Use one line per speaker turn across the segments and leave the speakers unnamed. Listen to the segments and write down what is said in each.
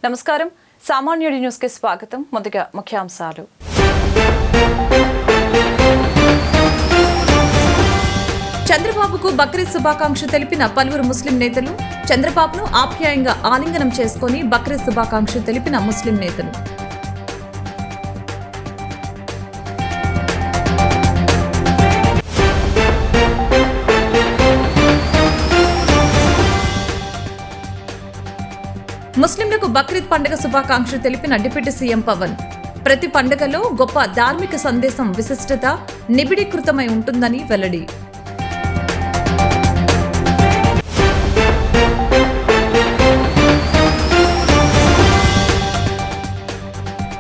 నమస్కారం. సామాన్యుడి న్యూస్ కి స్వాగతం. ముందుగా ముఖ్యాంశాలు. చంద్రబాబుకు బక్రీద్ శుభాకాంక్షలు తెలిపిన పలువురు ముస్లిం నేతలు. చంద్రబాబును ఆప్యాయంగా ఆలింగనం చేసుకుని బక్రీద్ శుభాకాంక్షలు తెలిపిన ముస్లిం నేతలు. ముస్లింలకు బక్రీద్ పండుగ శుభాకాంక్షలు తెలిపిన డిప్యూటీ సీఎం పవన్. ప్రతి పండుగలో గొప్ప ధార్మిక సందేశం విశిష్టత నిబిడీకృతమై ఉంటుందని వెల్లడి.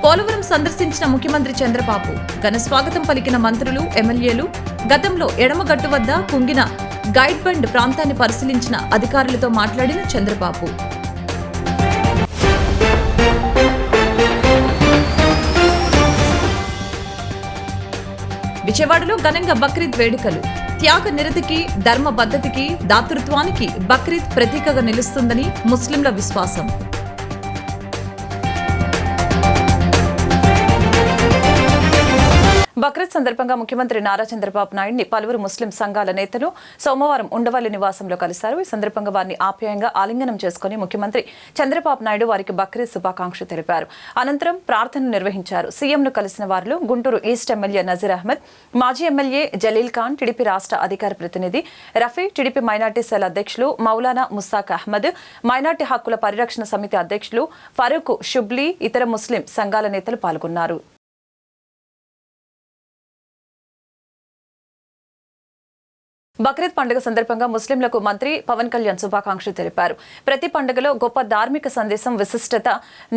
పోలవరం సందర్శించిన ముఖ్యమంత్రి చంద్రబాబు. ఘన స్వాగతం పలికిన మంత్రులు, ఎమ్మెల్యేలు. గతంలో ఎడమగట్టు వద్ద కుంగిన గైడ్ బండ్ ప్రాంతాన్ని పరిశీలించిన అధికారులతో మాట్లాడిన చంద్రబాబు. విజయవాడలో ఘనంగా బక్రీద్ వేడుకలు. త్యాగ నిరతికి, ధర్మ బద్ధతికి, దాతృత్వానికి బక్రీద్ ప్రతీకగా నిలుస్తుందని ముస్లింల విశ్వాసం. బక్రీద్ సందర్భంగా ముఖ్యమంత్రి నారా చంద్రబాబు నాయుడిని పలువురు ముస్లిం సంఘాల నేతలు సోమవారం ఉండవల్లి నివాసంలో కలిశారు. ఈ సందర్భంగా వారిని ఆప్యాయంగా ఆలింగనం చేసుకుని ముఖ్యమంత్రి చంద్రబాబు నాయుడు వారికి బక్రీద్ శుభాకాంక్షలు తెలిపారు. అనంతరం ప్రార్థన నిర్వహించారు. సీఎంను కలిసిన వారిలో గుంటూరు ఈస్ట్ ఎమ్మెల్యే నజీర్ అహ్మద్, మాజీ ఎమ్మెల్యే జలీల్ ఖాన్, టీడీపీ రాష్ట్ర అధికార ప్రతినిధి రఫీ, టీడీపీ మైనార్టీ సెల్ అధ్యక్షులు మౌలానా ముస్తాక్ అహ్మద్, మైనార్టీ హక్కుల పరిరక్షణ సమితి అధ్యక్షులు ఫరూక్ షుబ్లీ, ఇతర ముస్లిం సంఘాల నేతలు పాల్గొన్నారు. బక్రీద్ పండుగ సందర్భంగా ముస్లింలకు మంత్రి పవన్ కళ్యాణ్ శుభాకాంక్షలు తెలిపారు. ప్రతి పండుగలో గొప్ప ధార్మిక సందేశం విశిష్టత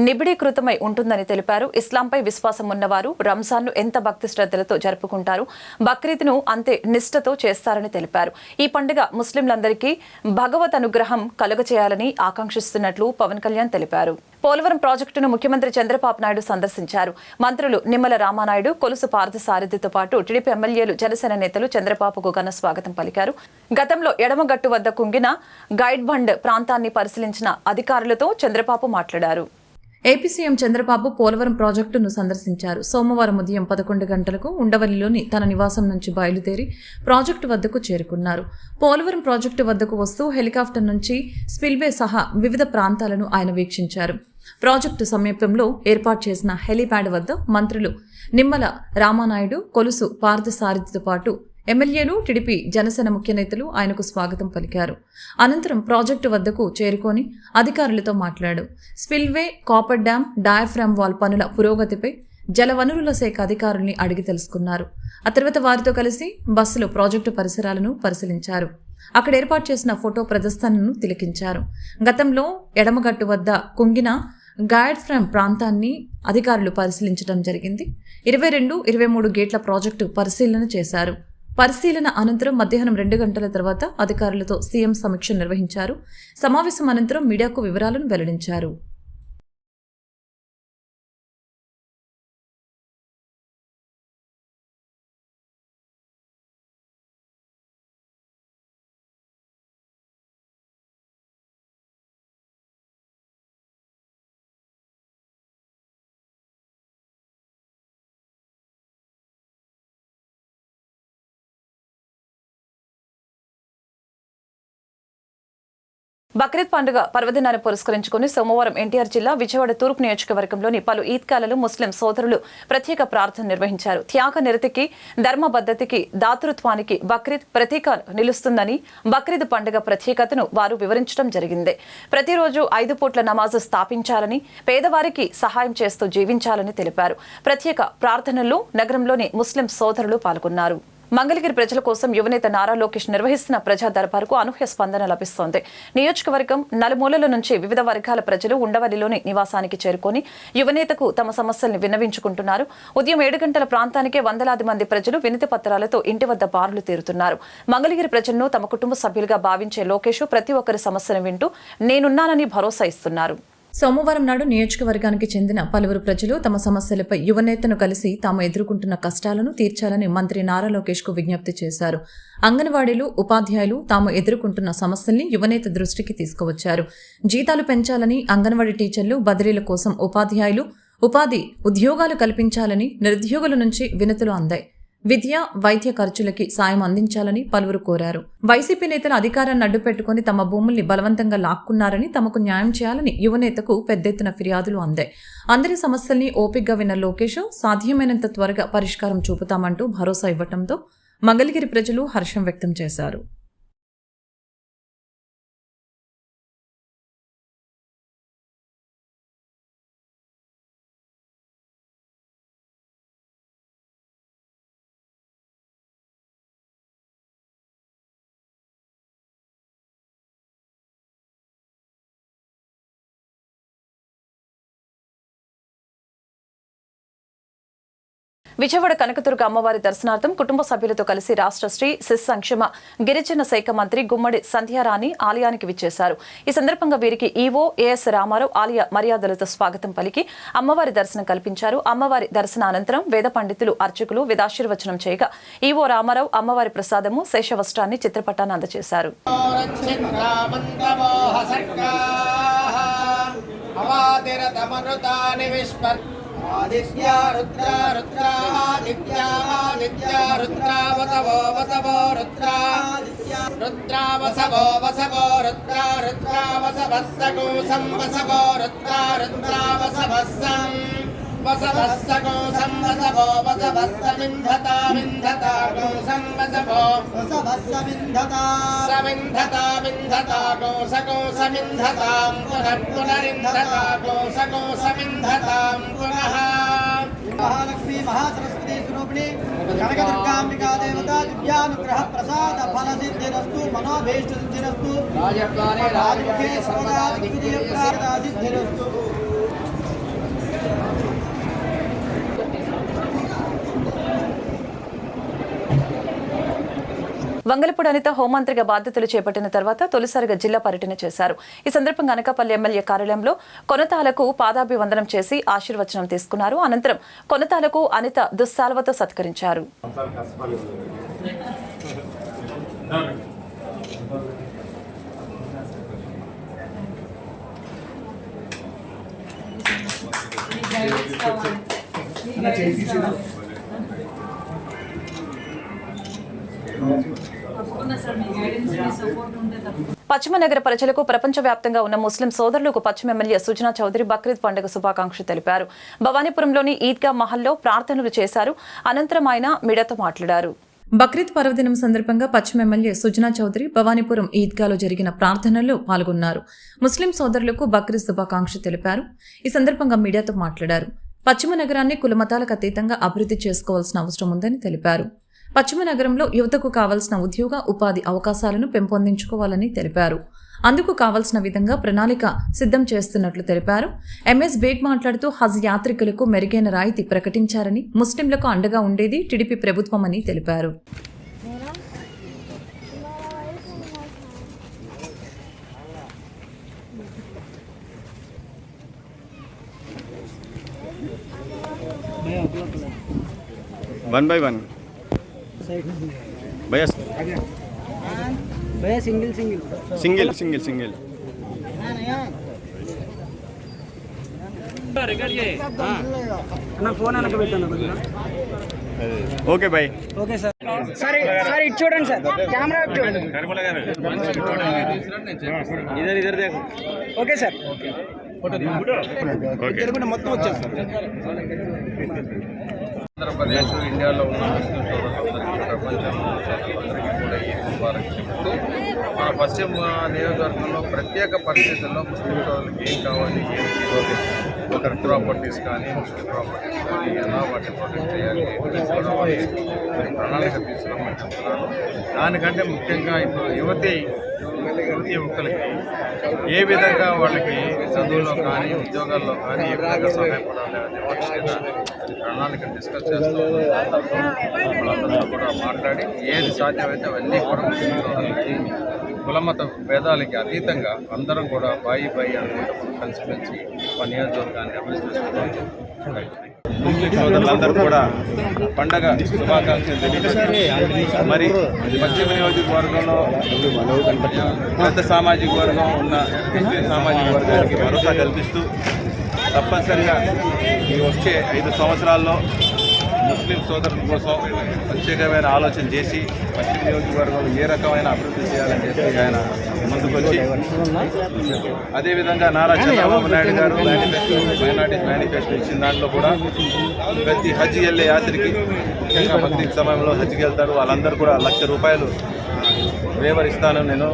నిబిడీకృతమై ఉంటుందని తెలిపారు. ఇస్లాంపై విశ్వాసం ఉన్నవారు రంజాన్ను ఎంత భక్తి శ్రద్ధలతో జరుపుకుంటారు, బక్రీద్ను అంతే నిష్ఠతో చేస్తారని తెలిపారు. ఈ పండుగ ముస్లింలందరికీ భగవత్ అనుగ్రహం కలుగచేయాలని ఆకాంక్షిస్తున్నట్లు పవన్ కళ్యాణ్ తెలిపారు. పోలవరం ప్రాజెక్టును ముఖ్యమంత్రి చంద్రబాబు నాయుడు సందర్శించారు. మంత్రులు నిమ్మల రామానాయుడు, కొలుసు పార్థసారథితో పాటు టీడీపీ ఎమ్మెల్యేలు, జనసేన నేతలు చంద్రబాబుకు ఘన స్వాగతం పలికారు. గతంలో ఎడమగట్టు వద్ద కుంగిన గైడ్ బండ్ ప్రాంతాన్ని పరిశీలించిన అధికారులతో చంద్రబాబు మాట్లాడారు. ఏపీ సీఎం చంద్రబాబు పోలవరం ప్రాజెక్టును సందర్శించారు. సోమవారం ఉదయం 11 గంటలకు ఉండవల్లిలోని తన నివాసం నుంచి బయలుదేరి ప్రాజెక్టు వద్దకు చేరుకున్నారు. పోలవరం ప్రాజెక్టు వద్దకు వస్తూ హెలికాప్టర్ నుంచి స్పిల్వే సహా వివిధ ప్రాంతాలను ఆయన వీక్షించారు. ప్రాజెక్టు సమీపంలో ఏర్పాటు చేసిన హెలీప్యాడ్ వద్ద మంత్రులు నిమ్మల రామానాయుడు, కొలుసు పార్థసారథితో పాటు ఎమ్మెల్యేలు, టీడీపీ, జనసేన ముఖ్య నేతలు ఆయనకు స్వాగతం పలికారు. అనంతరం ప్రాజెక్టు వద్దకు చేరుకొని అధికారులతో మాట్లాడారు. Spillway, copper dam, diaphragm wall పనుల పురోగతిపై జలవనరుల శాఖ అధికారుల్ని అడిగి తెలుసుకున్నారు. ఆ తర్వాత వారితో కలిసి బస్సులో ప్రాజెక్టు పరిసరాలను పరిశీలించారు. అక్కడ ఏర్పాటు చేసిన ఫోటో ప్రదర్శనను తిలకించారు. గతంలో ఎడమగట్టు వద్ద కుంగిన గైడ్ ఫ్రేమ్ ప్రాంతాన్ని అధికారులు పరిశీలించడం జరిగింది. 22, 23 గేట్ల ప్రాజెక్టు పరిశీలన చేశారు. పరిశీలన అనంతరం మధ్యాహ్నం 2 గంటల తర్వాత అధికారులతో సీఎం సమీక్ష నిర్వహించారు. సమావేశం అనంతరం మీడియాకు వివరాలను వెల్లడించారు. బక్రీద్ పండుగ పర్వదినాన్ని పురస్కరించుకుని సోమవారం ఎన్టీఆర్ జిల్లా విజయవాడ తూర్పు నియోజకవర్గంలోని పలు ఈద్గాలలో ముస్లిం సోదరులు ప్రత్యేక ప్రార్థన నిర్వహించారు. త్యాగ నిరతికి, ధర్మ బద్ధతికి, దాతృత్వానికి బక్రీద్ ప్రతీక నిలుస్తుందని, బక్రీద్ పండుగ ప్రత్యేకతను వారు వివరించడం జరిగింది. ప్రతిరోజు 5 పూట్ల నమాజు స్థాపించాలని, పేదవారికి సహాయం చేస్తూ జీవించాలని తెలిపారు. ప్రత్యేక ప్రార్థనల్లో నగరంలోని ముస్లిం సోదరులు పాల్గొన్నారు. మంగళగిరి ప్రజల కోసం యువనేత నారా లోకేష్ నిర్వహిస్తున్న ప్రజా దర్బారుకు అనూహ్య స్పందన లభిస్తోంది. నియోజకవర్గం నలుమూలల నుంచి వివిధ వర్గాల ప్రజలు ఉండవల్లిలోని నివాసానికి చేరుకొని యువనేతకు తమ సమస్యల్ని విన్నవించుకుంటున్నారు. ఉదయం 7 గంటల ప్రాంతానికే వందలాది మంది ప్రజలు వినతి పత్రాలతో ఇంటి వద్ద బారులు తీరుతున్నారు. మంగళగిరి ప్రజలను తమ కుటుంబ సభ్యులుగా భావించే లోకేష్ ప్రతి ఒక్కరి సమస్యను వింటూ నేనున్నానని భరోసా ఇస్తున్నారు. సోమవారం నాడు నియోజకవర్గానికి చెందిన పలువురు ప్రజలు తమ సమస్యలపై యువనేతను కలిసి తాము ఎదుర్కొంటున్న కష్టాలను తీర్చాలని మంత్రి నారా లోకేష్ కు విజ్ఞప్తి చేశారు. అంగన్వాడీలు, ఉపాధ్యాయులు తాము ఎదుర్కొంటున్న సమస్యల్ని యువనేత దృష్టికి తీసుకువచ్చారు. జీతాలు పెంచాలని, అంగన్వాడీ టీచర్లు బదిలీల కోసం ఉపాధ్యాయులు ఉద్యోగాలు కల్పించాలని నిరుద్యోగుల నుంచి వినతులు అందాయి. విద్య, వైద్య ఖర్చులకి సాయం అందించాలని పలువురు కోరారు. వైసీపీ నేతలు అధికారాన్ని అడ్డుపెట్టుకుని తమ భూముల్ని బలవంతంగా లాక్కున్నారని, తమకు న్యాయం చేయాలని యువనేతకు పెద్ద ఎత్తున ఫిర్యాదులు అందాయి. అందరి సమస్యల్ని ఓపికగా విన్న లోకేష్ సాధ్యమైనంత త్వరగా పరిష్కారం చూపుతామంటూ భరోసా ఇవ్వడంతో మంగళగిరి ప్రజలు హర్షం వ్యక్తం చేశారు. విజయవాడ కనకదుర్గ అమ్మవారి దర్శనార్థం కుటుంబ సభ్యులతో కలిసి రాష్ట్ర శ్రీ శిశు సంక్షేమ గిరిజన శాఖ మంత్రి గుమ్మడి సంధ్యారాణి ఆలయానికి విచ్చేశారు. ఈ సందర్భంగా వీరికి ఈవో ఏఎస్ రామారావు ఆలయ మర్యాదలతో స్వాగతం పలికి అమ్మవారి దర్శనం కల్పించారు. అమ్మవారి దర్శనానంతరం వేద పండితులు, అర్చకులు వేదాశీర్వచనం చేయగా ఈవో రామారావు అమ్మవారి ప్రసాదము శేషవస్త్రాన్ని, చిత్రపటాన్ని అందజేశారు.
आदित्या रुद्रा रुद्रा आदित्या आदित्या रुद्रा वसवो वसवो रुद्रा रुद्रा वसवो वसवो रुद्रा रुद्रा वसवस्सगोसं वसवो रुद्रा रुद्रा वसवस्सं वसवस्सगोसं वसवो वसवस्समिन्धता विन्धता गोसं वसवो वसवस्समिन्धता समिन्धता विन्धता गोसगोसमिन्धतां पुनः पुनरिन्धता गोसगोसमिन्धतां पुनः महालक्ष्मी महासरस्वती स्वरूपिणी कनकदुर्गाम्बिका देवता दिव्यानुग्रह प्रसाद फल सिद्धिरस्तु मनोभीष्ट सिद्धिरस्तु राजमुखे सर्वदा सिद्धिरस्तु।
వంగలపూడి అనిత హోంమంత్రిగా బాధ్యతలు చేపట్టిన తర్వాత తొలిసారిగా జిల్లా పర్యటన చేశారు. ఈ సందర్భంగా అనకాపల్లి ఎమ్మెల్యే కార్యాలయంలో కొనతాలకు పాదాభివందనం చేసి ఆశీర్వచనం తీసుకున్నారు. అనంతరం కొనతాలకు అనిత దుస్సాల్వతో సత్కరించారు. పశ్చిమ నగర ప్రజలకు ప్రపంచవ్యాప్తంగా ఉన్న ముస్లిం సోదరులకు పశ్చిమ ఎమ్మెల్యే సుజనా చౌదరి బక్రీద్ పండుగ శుభాకాంక్షలు తెలిపారు. భవానీపురంలోని ఈద్గా మహల్లో ప్రార్థనలు చేశారు. అనంతరం ఆయన మీడియాతో మాట్లాడారు. బక్రీద్ పర్వదినం సందర్భంగా పశ్చిమ ఎమ్మెల్యే సుజనా చౌదరి భవానీపురం ఈద్గాలో జరిగిన ప్రార్థనల్లో పాల్గొన్నారు. ముస్లిం సోదరులకు బక్రీద్ శుభాకాంక్షలు తెలిపారు. ఈ సందర్భంగా మీడియాతో మాట్లాడారు. పశ్చిమ నగరాన్ని కులమతాలకు అతీతంగా అభివృద్ధి చేసుకోవాల్సిన అవసరం ఉందని తెలిపారు. పశ్చిమ నగరంలో యువతకు కావాల్సిన ఉద్యోగ, ఉపాధి అవకాశాలను పెంపొందించుకోవాలని తెలిపారు. అందుకు కావాల్సిన విధంగా ప్రణాళిక సిద్ధం చేస్తున్నట్లు తెలిపారు. ఎంఎస్ బేగ్ మాట్లాడుతూ హజ్ యాత్రికులకు మెరుగైన రాయితీ ప్రకటించారని, ముస్లింలకు అండగా ఉండేది టీడీపీ ప్రభుత్వమని తెలిపారు.
वन बाय वन भैया
भैया single single
single single single
నా ఫోన్ అనక పెట్టాను.
Okay bye.
Okay sir. Sir sir ఇటు చూడండి సార్, కెమెరా చూడండి. ఇదర్ ఇదర్ దేఖో. Okay sir. ఓకే మొత్తం వచ్చేస్తారు.
ఆంధ్రప్రదేశ్, ఇండియాలో ఉన్న ముస్లిం సోదరులందరికీ, ప్రపంచంలో సోదరులందరికీ కూడా ఈ ముబారక్ చెబుతూ మన పశ్చిమ నియోజకవర్గంలో ప్రత్యేక పరిస్థితుల్లో ముస్లిం సోదరులకి ఏం కావాలి, ఒకరి ప్రాపర్టీస్ కానీ, ముస్లిం ప్రాపర్టీస్ కానీ ఎలా వాటిని ప్రొటెక్ట్ చేయాలి, ప్రణాళిక తీసుకురామని చెప్తున్నాను. దానికంటే ముఖ్యంగా ఇప్పుడు యువతి యువకులకి ఏ విధంగా వాళ్ళకి చదువులో కానీ, ఉద్యోగాల్లో కానీ ఏ విధంగా సహాయపడాలి అనే వాటి మీద ప్రణాళిక డిస్కస్ చేస్తూ వాళ్ళందరితో కూడా మాట్లాడి ఏది సాధ్యమైతే అవన్నీ కూడా ముస్లిం సోదరులకి కులమత భేదాలకి అతీతంగా అందరం కూడా బాయి అనుకుంటూ మనం కలిసిమెలిసి మా నియోజకవర్గాన్ని అభివృద్ధి చేసుకుంటాం.
ముస్లిం సోదరులందరూ కూడా పండగ శుభాకాంక్షలు తెలియజేస్తారు. మరి పశ్చిమ నియోజకవర్గంలో పెద్ద సామాజిక వర్గం ఉన్న ముస్లిం సామాజిక వర్గానికి భరోసా కల్పిస్తూ తప్పనిసరిగా ఈ వచ్చే 5 సంవత్సరాల్లో ముస్లిం సోదరుల కోసం ప్రత్యేకమైన ఆలోచన చేసి పశ్చిమ నియోజకవర్గంలో ఏ రకమైన అభివృద్ధి చేయాలని చెప్పి ఆయన ముందుకొచ్చి అదేవిధంగా నారా చంద్రబాబు నాయుడు గారు మైనార్టీస్ మేనిఫెస్టో ఇచ్చిన దాంట్లో కూడా ప్రతి హజ్ వెళ్ళే యాత్రికి ముఖ్యంగా బక్రీద్ సమయంలో హజ్కి వెళ్తారు వాళ్ళందరూ కూడా ₹1,00,000 వేవర్ ఇస్తాను, నేను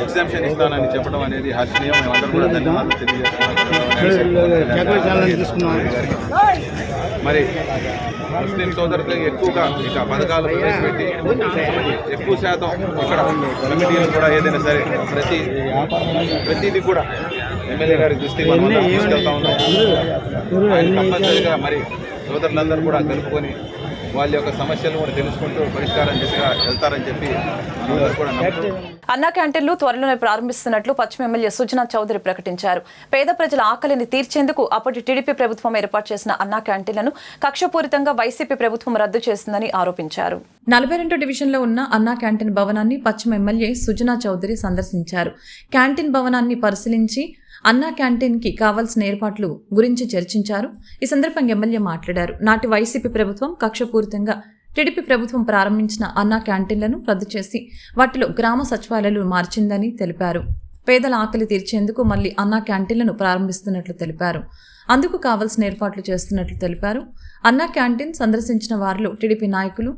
ఎగ్జామ్షన్ ఇస్తానని చెప్పడం అనేది హర్షణీయం. మేమందరూ కూడా ధన్యవాదాలు తెలియజేస్తున్నాం. మరి ముస్లిం సోదరులకు ఎక్కువగా ఇక పథకాలు ప్రవేశపెట్టి ఎక్కువ శాతం ఇక్కడ కమిటీలు కూడా ఏదైనా సరే ప్రతిదీ కూడా ఎమ్మెల్యే గారి దృష్టికి మనం తీసుకెళ్తా ఉన్నాం. ఆయన కంపల్సరీగా మరి సోదరులందరూ కూడా కలుపుకొని వాళ్ళ యొక్క సమస్యలు కూడా తెలుసుకుంటూ పరిష్కారం దిశగా వెళ్తారని చెప్పి అందరూ కూడా నమ్ముతున్నారు.
అన్నా క్యాంటీన్లు త్వరలోనే ప్రారంభిస్తున్నట్లు పశ్చిమ ఎమ్మెల్యే సుజనా చౌదరి ప్రకటించారు. పేద ప్రజల ఆకలిని తీర్చేందుకు అప్పటి టీడీపీ ప్రభుత్వం ఏర్పాటు చేసిన అన్నా క్యాంటీన్లను కక్షపూరితంగా వైసీపీ ప్రభుత్వం రద్దు చేసిందని ఆరోపించారు. 42 డివిజన్లో ఉన్న అన్నా క్యాంటీన్ భవనాన్ని పశ్చిమ ఎమ్మెల్యే సుజనా చౌదరి సందర్శించారు. క్యాంటీన్ భవనాన్ని పరిశీలించి అన్నా క్యాంటీన్కి కావాల్సిన ఏర్పాట్లు గురించి చర్చించారు. ఈ సందర్భంగా ఎమ్మెల్యే మాట్లాడారు. నాటి వైసీపీ ప్రభుత్వం కక్షపూరితంగా టీడీపీ ప్రభుత్వం ప్రారంభించిన అన్నా క్యాంటీన్లను రద్దు చేసి వాటిలో గ్రామ సచివాలయాలు మార్చిందని తెలిపారు. పేదల ఆకలి తీర్చేందుకు మళ్లీ అన్నా క్యాంటీన్లను ప్రారంభిస్తున్నట్లు తెలిపారు. అందుకు కావాల్సిన ఏర్పాట్లు చేస్తున్నట్లు తెలిపారు. అన్నా క్యాంటీన్ సందర్శించిన వారిలో టీడీపీ నాయకులు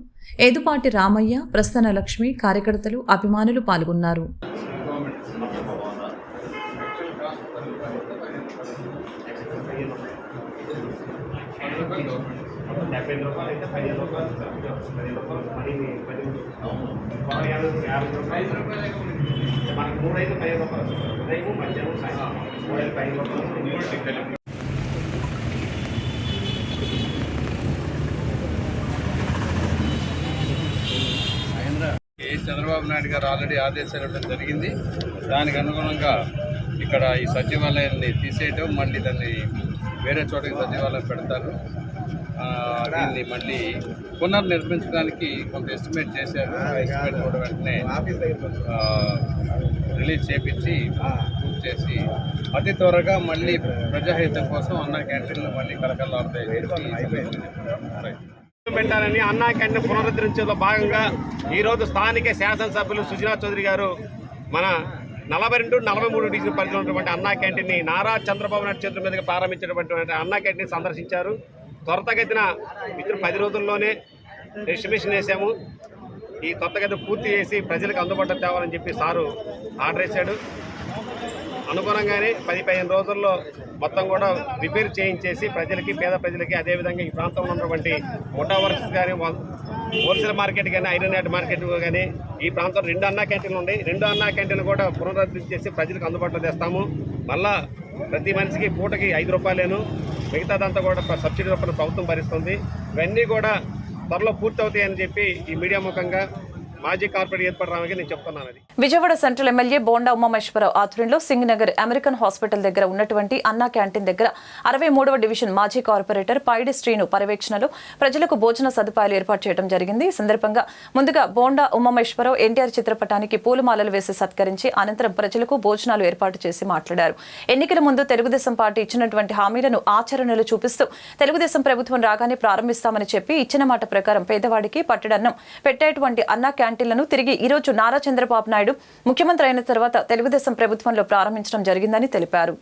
ఏదుపాటి రామయ్య, ప్రసన్న లక్ష్మి, కార్యకర్తలు, అభిమానులు పాల్గొన్నారు.
చంద్రబాబు నాయుడు గారు ఆల్రెడీ ఆదేశాలు ఇవ్వడం జరిగింది. దానికి అనుగుణంగా ఇక్కడ ఈ సచివాలయాన్ని తీసేయటం, మళ్ళీ దాన్ని వేరే చోటకి సచివాలయం పెడతారు. దీన్ని మళ్ళీ పునర్నిర్మించడానికి కొంత ఎస్టిమేట్ చేశారు. ఎస్టిమేట్ కూడా వెంటనే రిలీజ్ చేపించి పూర్తి చేసి అతి త్వరగా మళ్ళీ ప్రజాహితం కోసం అన్నా క్యాంటీన్లు మళ్ళీ కలకలాడతాయి.
పెట్టాలని అన్నా క్యాంటీన్ పునరుద్ధరించేలో భాగంగా ఈరోజు స్థానిక శాసనసభ్యులు సుజనా చౌదరి గారు మన 42, 43 డివిజన్ పరిధిలో ఉన్నటువంటి అన్నా క్యాంటీన్ని నారా చంద్రబాబు నాయుడు చేతుల మీదుగా ప్రారంభించినటువంటి అన్నా క్యాంటీన్ సందర్శించారు. త్వరితగతిన 10 రోజుల్లోనే ఎస్టిమేషన్ వేసాము. ఈ త్వరితగతిన పూర్తి చేసి ప్రజలకు అందుబాటులో తేవాలని చెప్పి సారు ఆర్డర్ వేశాడు. అనుగుణంగానే 10-15 రోజుల్లో మొత్తం కూడా రిపేర్ చేయించేసి ప్రజలకి, పేద ప్రజలకి, అదేవిధంగా ఈ ప్రాంతంలో ఉన్నటువంటి ముఠా వర్క్స్ కానీ, హోల్సేల్ మార్కెట్ కానీ, ఐరన్ యార్డ్ మార్కెట్ కానీ ఈ ప్రాంతంలో 2 అన్నా క్యాంటీన్లు ఉన్నాయి. 2 అన్నా క్యాంటీన్లు కూడా పునరుద్ధరణ చేసి ప్రజలకు అందుబాటులో తెస్తాము. మళ్ళా ప్రతి మనిషికి పూటకి ₹5, మిగతాదంతా కూడా సబ్సిడీ రూపంలో ప్రభుత్వం భరిస్తుంది. ఇవన్నీ కూడా త్వరలో పూర్తి అవుతాయని చెప్పి ఈ మీడియా ముఖంగా మాజీ కార్పొరేట్ ఏర్పడడానికి నేను చెప్తున్నాను.
విజయవాడ సెంట్రల్ ఎమ్మెల్యే బోండా ఉమామేశ్వరరావు ఆధ్వర్యంలో సింగనగర్ అమెరికన్ హాస్పిటల్ దగ్గర ఉన్నటువంటి అన్నా క్యాంటీన్ దగ్గర 63వ డివిజన్ మాజీ కార్పొరేటర్ పైడి శ్రీను పర్యవేక్షణలో ప్రజలకు భోజన సదుపాయాలు ఏర్పాటు చేయడం జరిగింది. ఈ సందర్భంగా ముందుగా బోండా ఉమామేశ్వరరావు ఎన్టీఆర్ చిత్రపటానికి పూలమాలలు వేసి సత్కరించి అనంతరం ప్రజలకు భోజనాలు ఏర్పాటు చేసి మాట్లాడారు. ఎన్నికల ముందు తెలుగుదేశం పార్టీ ఇచ్చినటువంటి హామీలను ఆచరణలు చూపిస్తూ తెలుగుదేశం ప్రభుత్వం రాగానే ప్రారంభిస్తామని చెప్పి ఇచ్చిన మాట ప్రకారం పేదవాడికి పట్టడన్నం పెట్టేటువంటి అన్నా క్యాంటీన్లను తిరిగి ఈ రోజు నారా చంద్రబాబు నాయుడు ముఖ్యమంత్రి అయిన తర్వాత తెలుగుదేశం ప్రభుత్వంలో ప్రారంభించడం జరిగిందని తెలిపారు.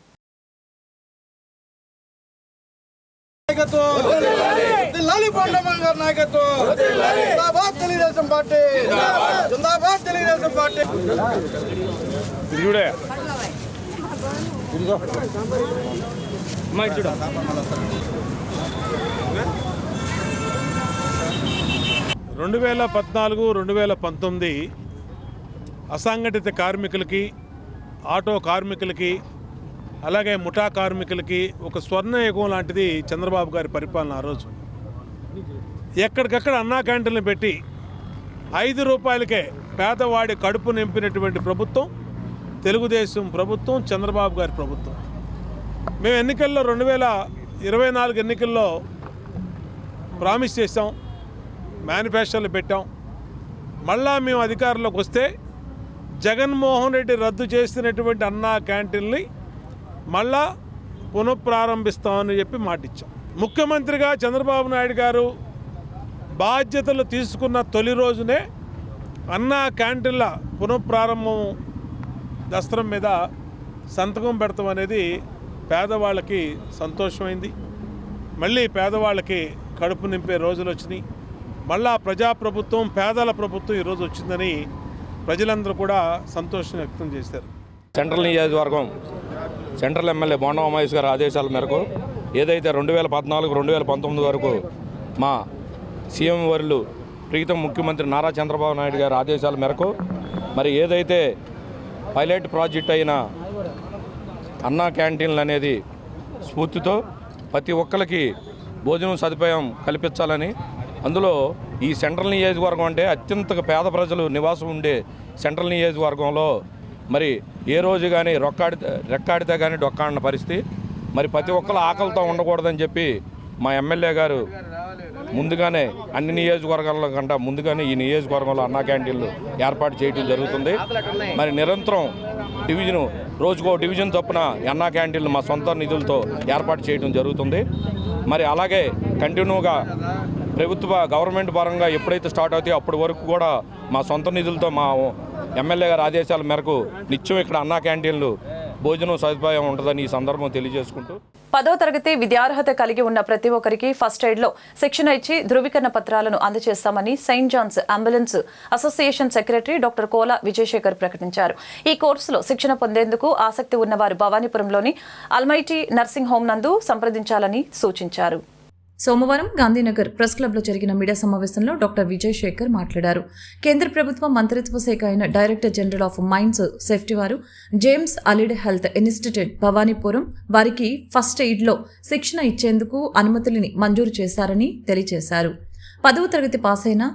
రెండు 2014-2019 అసంఘటిత కార్మికులకి, ఆటో కార్మికులకి, అలాగే ముఠా కార్మికులకి ఒక స్వర్ణయుగం లాంటిది చంద్రబాబు గారి పరిపాలన. ఆ రోజు ఎక్కడికక్కడ అన్నా క్యాంటీన్లు పెట్టి ₹5 పేదవాడి కడుపు నింపినటువంటి ప్రభుత్వం తెలుగుదేశం ప్రభుత్వం, చంద్రబాబు గారి ప్రభుత్వం. మేము ఎన్నికల్లో 2024 ఎన్నికల్లో ప్రామిస్ చేసాం, మేనిఫెస్టోలు పెట్టాం. మళ్ళా మేము అధికారంలోకి వస్తే జగన్మోహన్ రెడ్డి రద్దు చేసినటువంటి అన్నా క్యాంటీన్ని మళ్ళా పునఃప్రారంభిస్తామని చెప్పి మాటిచ్చాం. ముఖ్యమంత్రిగా చంద్రబాబు నాయుడు గారు బాధ్యతలు తీసుకున్న తొలి రోజునే అన్నా క్యాంటీన్ల పునఃప్రారంభం దస్త్రం మీద సంతకం పెడతాం అనేది పేదవాళ్ళకి సంతోషమైంది. మళ్ళీ పేదవాళ్ళకి కడుపు నింపే రోజులు వచ్చినాయి. మళ్ళా ప్రజాప్రభుత్వం, పేదల ప్రభుత్వం ఈరోజు వచ్చిందని ప్రజలందరూ కూడా సంతోషం వ్యక్తం చేశారు.
సెంట్రల్ నియోజకవర్గం సెంట్రల్ ఎమ్మెల్యే బోండా ఉమేష్ గారి ఆదేశాల మేరకు ఏదైతే 2014-2019 వరకు మా సీఎం వర్యులు ప్రీతం ముఖ్యమంత్రి నారా చంద్రబాబు నాయుడు గారి ఆదేశాల మేరకు మరి ఏదైతే పైలట్ ప్రాజెక్ట్ అయిన అన్నా క్యాంటీన్లు అనేది స్ఫూర్తితో ప్రతి ఒక్కరికి భోజనం సదుపాయం కల్పించాలని, అందులో ఈ సెంట్రల్ నియోజకవర్గం అంటే అత్యంత పేద ప్రజలు నివాసం ఉండే సెంట్రల్ నియోజకవర్గంలో మరి ఏ రోజు కానీ రెక్కాడితే కానీ డొక్కాడిన పరిస్థితి. మరి ప్రతి ఒక్కరు ఆకలితో ఉండకూడదని చెప్పి మా ఎమ్మెల్యే గారు ముందుగానే అన్ని నియోజకవర్గాల కంటే ముందుగానే ఈ నియోజకవర్గంలో అన్నా క్యాంటీన్లు ఏర్పాటు చేయడం జరుగుతుంది. మరి నిరంతరం రోజుకో డివిజన్ చొప్పున అన్నా క్యాంటీన్లు మా సొంత నిధులతో ఏర్పాటు చేయడం జరుగుతుంది. మరి అలాగే కంటిన్యూగా గవర్నమెంట్ పరంగా ఎప్పుడైతే స్టార్ట్ అవుతాయో అప్పటి వరకు కూడా మా సొంత నిధులతో మా ఎమ్మెల్యే గారి ఆదేశాల మేరకు నిత్యం ఇక్కడ అన్నా క్యాంటీన్లు భోజనం సదుపాయం ఉంటుందని ఈ సందర్భం తెలియజేసుకుంటూ
10వ తరగతి విద్యార్హత కలిగి ఉన్న ప్రతి ఒక్కరికి ఫస్ట్ ఎయిడ్లో శిక్షణ ఇచ్చి ధృవీకరణ పత్రాలను అందజేస్తామని saint John's ambulance association secretary doctor Kola Vijayashekar ప్రకటించారు. ఈ కోర్సులో శిక్షణ పొందేందుకు ఆసక్తి ఉన్నవారు భవానీపురంలోని అల్మైటీ నర్సింగ్ హోం నందు సంప్రదించాలని సూచించారు. సోమవారం గాంధీనగర్ ప్రెస్ క్లబ్లో జరిగిన మీడియా సమావేశంలో డాక్టర్ విజయ్ శేఖర్ మాట్లాడారు. కేంద్ర ప్రభుత్వ మంత్రిత్వ శాఖ అయిన director general of mines safety వారు James allied health institute Bhavanipuram వారికి ఫస్ట్ ఎయిడ్లో శిక్షణ ఇచ్చేందుకు అనుమతులని మంజూరు చేశారని తెలియజేశారు. 10వ తరగతి పాస్ అయిన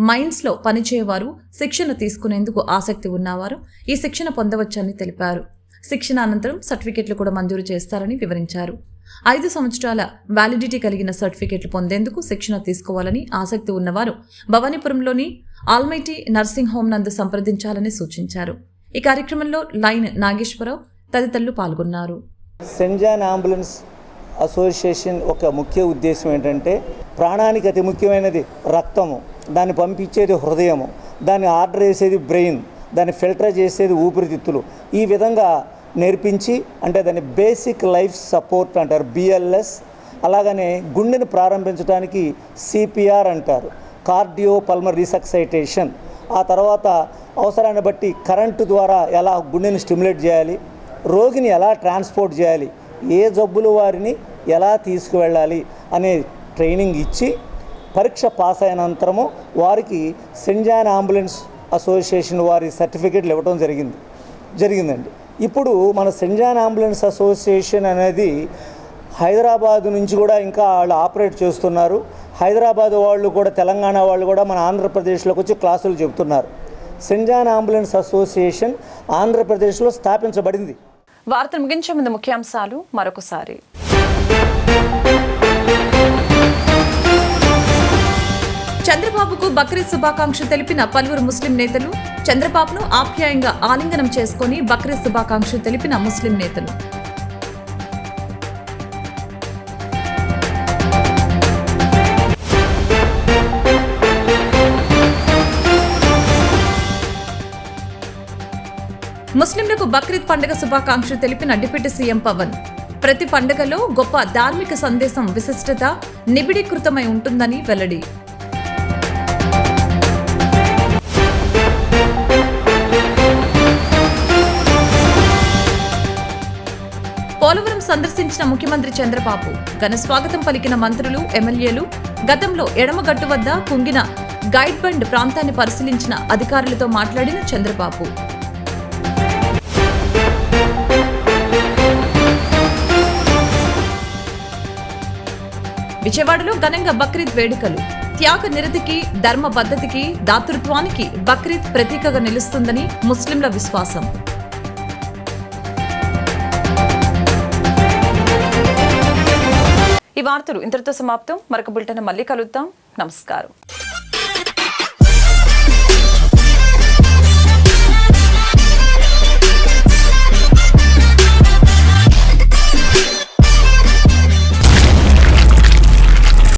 మైన్స్లో పనిచేయవారు శిక్షణ తీసుకునేందుకు ఆసక్తి ఉన్నవారు ఈ శిక్షణ పొందవచ్చని తెలిపారు. శిక్షణ అనంతరం సర్టిఫికెట్లు కూడా మంజూరు చేస్తారని వివరించారు. 5 సంవత్సరాల వ్యాలిడిటీ కలిగిన సర్టిఫికెట్లు పొందేందుకు శిక్షణ తీసుకోవాలని ఆసక్తి ఉన్నవారు భవానీపురంలోని ఆల్మైటీ నర్సింగ్ హోం నందు సంప్రదించాలని సూచించారు. ఈ కార్యక్రమంలో లైన్ నాగేశ్వరరావు తదితరులు పాల్గొన్నారు.
సెయింట్ జాన్ అంబులెన్స్ అసోసియేషన్ ఒక ముఖ్య ఉద్దేశం ఏంటంటే ప్రాణానికి అతి ముఖ్యమైనది రక్తము, దాన్ని పంపించేది హృదయము, దాన్ని ఆర్డర్ చేసేది బ్రెయిన్, దాన్ని ఫిల్టర్ చేసేది ఊపిరితిత్తులు. ఈ విధంగా నేర్పించి అంటే దాన్ని బేసిక్ లైఫ్ సపోర్ట్ అంటారు BLS. అలాగనే గుండెను ప్రారంభించడానికి CPR అంటారు, కార్డియో పల్మర్ రీసక్సైటేషన్. ఆ తర్వాత అవసరాన్ని బట్టి కరెంటు ద్వారా ఎలా గుండెని స్టిమ్యులేట్ చేయాలి, రోగిని ఎలా ట్రాన్స్పోర్ట్ చేయాలి, ఏ జబ్బులు వారిని ఎలా తీసుకువెళ్ళాలి అనే ట్రైనింగ్ ఇచ్చి పరీక్ష పాస్ అయిన అనంతరము వారికి సెయింట్ జాన్ అంబులెన్స్ అసోసియేషన్ వారి సర్టిఫికెట్లు ఇవ్వడం జరిగిందండి. ఇప్పుడు మన సెయింట్ జాన్ అంబులెన్స్ అసోసియేషన్ అనేది హైదరాబాద్ నుంచి కూడా ఇంకా వాళ్ళు ఆపరేట్ చేస్తున్నారు. హైదరాబాద్ వాళ్ళు కూడా, తెలంగాణ వాళ్ళు కూడా మన ఆంధ్రప్రదేశ్లోకి వచ్చి క్లాసులు చెబుతున్నారు. సెయింట్ జాన్ అంబులెన్స్ అసోసియేషన్ ఆంధ్రప్రదేశ్లో స్థాపించబడింది.
వార్తలు ముగించే ముందు ముఖ్యాంశాలు మరొకసారి. చంద్రబాబుకు బక్రీద్ శుభాకాంక్షలు తెలిపిన పలువురు ముస్లిం నేతలు. చంద్రబాబును ఆప్యాయంగా ఆలింగనం చేసుకుని బక్రీద్ శుభాకాంక్షలు తెలిపిన ముస్లిం నేతలు. ముస్లింలకు బక్రీద్ పండుగ శుభాకాంక్షలు తెలిపిన డిప్యూటీ సీఎం పవన్. ప్రతి పండుగలో గొప్ప ధార్మిక సందేశం, విశిష్టత నిబిడీకృతమై ఉంటుందని వెల్లడి. పోలవరం సందర్శించిన ముఖ్యమంత్రి చంద్రబాబు. ఘన స్వాగతం పలికిన మంత్రులు, ఎమ్మెల్యేలు. గతంలో ఎడమగట్టు వద్ద కుంగిన గైడ్ బండ్ ప్రాంతాన్ని పరిశీలించిన అధికారులతో మాట్లాడిన చంద్రబాబు. విజయవాడలో ఘనంగా బక్రీద్ వేడుకలు. త్యాగ నిరతికి, ధర్మ బద్ధతికి, దాతృత్వానికి బక్రీద్ ప్రతీకగా నిలుస్తుందని ముస్లింల విశ్వాసం. ఈ వార్తలు ఇంతటితో సమాప్తం. మరొక బులెటిన్ మళ్ళీ కలుద్దాం. నమస్కారం.